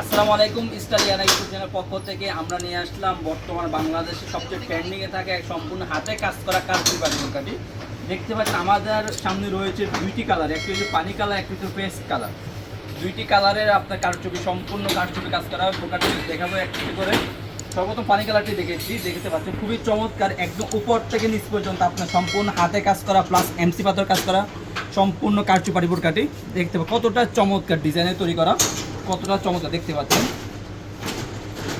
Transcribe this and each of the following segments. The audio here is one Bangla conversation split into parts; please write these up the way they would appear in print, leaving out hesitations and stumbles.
আসসালামু আলাইকুম। স্টাইলিয়ানা ইউটিউব চ্যানেল পক্ষ থেকে আমরা নিয়ে আসলাম বর্তমান বাংলাদেশে সবচেয়ে ট্রেন্ডিংয়ে থাকে এক সম্পূর্ণ হাতে কাজ করা কারচুপি বোরকাটি। দেখতে পাচ্ছেন আমাদের সামনে রয়েছে দুইটি কালার, একটি হচ্ছে পানি কালার, একটি হচ্ছে পেস্ট কালার। দুইটি কালারের আপনার কারচুপি, সম্পূর্ণ কারচুপি কাজ করা বোরকাটি দেখাবো একটি করে। সর্বপ্রথম পানি কালারটি দেখতে পাচ্ছেন, খুবই চমৎকার, একদম উপর থেকে নিচ পর্যন্ত আপনার সম্পূর্ণ হাতে কাজ করা প্লাস এমসি পাথর কাজ করা সম্পূর্ণ কারচুপি বোরকাটি। দেখতে পাবেন কতটা চমৎকার ডিজাইনে তৈরি করা, কতটা চমৎকার দেখতে পাচ্ছেন।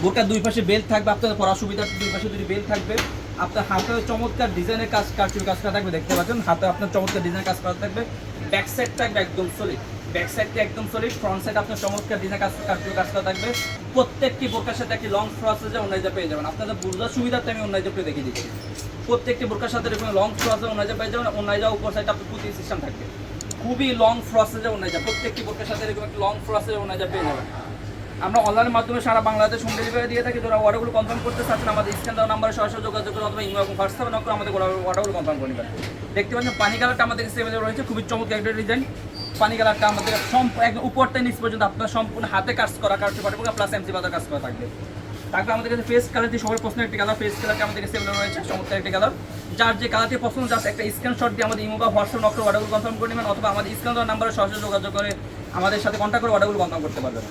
বোরকার দুই পাশে বেল্ট থাকবে, আপনাদের পরার সুবিধার দুই পাশে দুটি বেল্ট থাকবে। আপনার হাতে চমৎকার ডিজাইনের কাজ, কারচুপি কাজ করা থাকবে। দেখতে পাচ্ছেন হাতে আপনার চমৎকার ডিজাইনের কাজ করা থাকবে। ব্যাক সাইড থাকবে একদম সলিড, ব্যাক সাইডটি একদম সলিড, ফ্রন্ট সাইড আপনার চমৎকার ডিজাইন কাজ, কারচুপি কাজ করা থাকবে। প্রত্যেকটি বোরকার সাথে একটি লং ফ্রসেজে অন্যায্য পেয়ে যাবেন। আপনাদের বুঝার সুবিধাতে আমি অন্যায্য পেয়ে দেখিয়ে দিচ্ছি। প্রত্যেকটি বোরকার সাথে এরকম লং ফ্রসে অন্যায্য পেয়ে যাবেন। অন্যায্য উপর সাইডে আপনার পুঁতি সিস্টেম থাকবে, খুবই লং ফ্রসেজে অন্যায্য। প্রত্যেকটি বোরকার সাথে এরকম একটি লং ফ্রসেজে অন্যায্য পেয়ে যাবেন। আমরা অনলাইনের মাধ্যমে সারা বাংলাদেশ হোম ডেলিভারি দিয়ে থাকি। যারা অর্ডারগুলো কনফার্ম করতে চাচ্ছেন আমাদের স্ক্যান দেওয়া নাম্বারে সরাসরি যোগাযোগ করে অথবা ইমেল এবং হোয়াটসঅ্যাপে নক করে আমাদের অর্ডারগুলো কনফার্ম করে নেবেন। দেখতে পাচ্ছেন পানি কালারটা আমাদের কাছে অ্যাভেলেবল রয়েছে, খুবই চমৎকার একটা ডিজাইন। পানি কালারটা আমাদের একদম উপরটা নিচ পর্যন্ত আপনার সম্পূর্ণ হাতে কাজ করা কারচুপি পাঠিয়ে প্লাস এমসি পাতার কাজ করা থাকবে। তারপরে আমাদের কাছে ফেস কালারটি সবার পছন্দের একটি কালার, ফেস কালারটি আমাদের কাছে অ্যাভেলেবল রয়েছে, চমৎকার একটি কালার। যার যে কালারটি পছন্দ জাস্ট একটা স্ক্রিনশট দিয়ে আমাদের ইমো বা হোয়াটসঅ্যাপ নক করে অর্ডারগুলো কনফার্ম করে নেবেন অথবা আমাদের স্ক্যান দেওয়া নাম্বারে সরাসরি যোগাযোগ করে আমাদের সাথে কন্ট্যাক্ট করে অর্ডারগুলো কনফার্ম করতে পারবেন।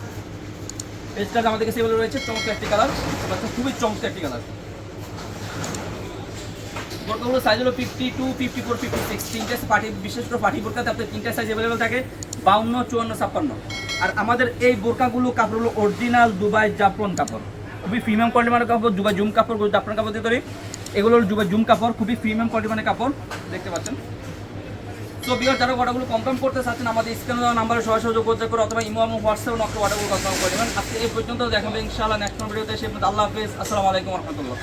পেজটা আমাদের কাছে এগুলো রয়েছে, চমৎকার একটি কালার, খুবই চমৎকার একটি কালার। বোরকাগুলো সাইজ হলো 52, 54, 56। তিনটে পার্টি, বিশেষ করে পার্টি বোরকাতে আপনার তিনটা সাইজ অ্যাভেলেবেল থাকে, 52, 54, 56। আর আমাদের এই বোরকাগুলো কাপড় হলো অরিজিনাল দুবাই জাফরান কাপড়, খুবই প্রিমিয়াম কোয়ালিটি মানের কাপড়। দুবাই জুম কাপড়, জাফরান কাপড় দিয়ে তৈরি। এগুলো হলো দুবাই জুম কাপড়, খুবই প্রিমিয়াম কোয়ালিটি মানের কাপড়, দেখতে পাচ্ছেন। তো বিয়ার যারা অর্ডারগুলো কনফার্ম করতে চাচ্ছেন আমাদের স্ক্রিনে দেওয়া নাম্বারে সরাসরি যোগাযোগ করে অথবা ইমো এবং হোয়াটসঅ্যাপে নক করে অর্ডারগুলো কনফার্ম করে নেবেন। আজকে এই পর্যন্ত দেখাবেন ইনশাআল্লাহ নেক্সট ভিডিওতে। সে পর্যন্ত আল্লাহ হাফেজ, আসসালামু আলাইকুম রহমতুল্লাহ।